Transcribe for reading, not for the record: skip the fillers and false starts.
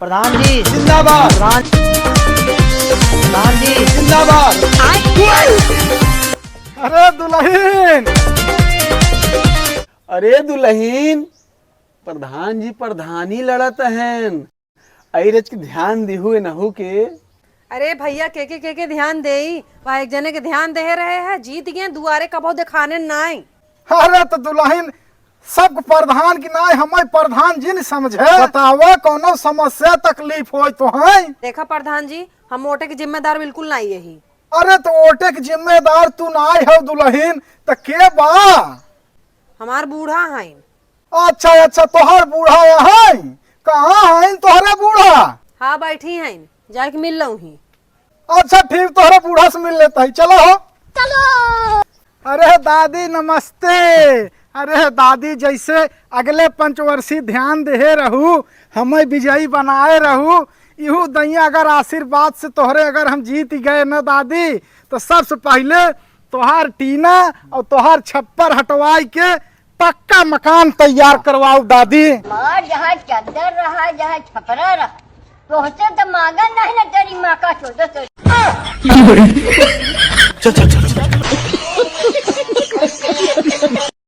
प्रधान जी जिंदाबाद। प्रधान जी जिंदाबाद। अरे दुल्हन, अरे दुल्हन, प्रधान जी प्रधानी लड़त हैं। अरज के ध्यान दिहु नहु के। अरे भैया के ध्यान दे, वह एक जने के ध्यान दे रहे हैं। जीत गए दुआरे कबो दिखाने नाई। अरे तो दुल्हन सब प्रधान की नाय हमें प्रधान जी नहीं समझे। बतावा कोनो समस्या तकलीफ हो तो है। देखा प्रधान जी, हम वोटे के जिम्मेदार बिल्कुल नहीं यही। अरे तो वोटे के जिम्मेदार तू नाय हो दुल्हन, तो के बा? हमार बूढ़ा है। अच्छा अच्छा, तोहर बूढ़ा है। कहाँ है तोहरा बूढ़ा? हाँ बैठी हैं, जाके मिल लूँ ही। अच्छा ठीक, तोहरा बूढ़ा से मिल लेता है। चलो हो चलो। अरे दादी नमस्ते। अरे दादी, जैसे अगले पंचवर्षीय ध्यान दे रहू, हमें विजयी बनाए रहू, इहू दैया अगर आशीर्वाद से तोहरे अगर हम जीत गए न दादी, तो सबसे पहले तोहार टीना और तोहार छप्पर हटवाई के पक्का मकान तैयार करवाओ दादी। मार जहाँ चादर रहा, जहाँ छपरा रहा, तो होते तो मांगा नहीं ना तेरी माँ का चौदह। चल चल चल।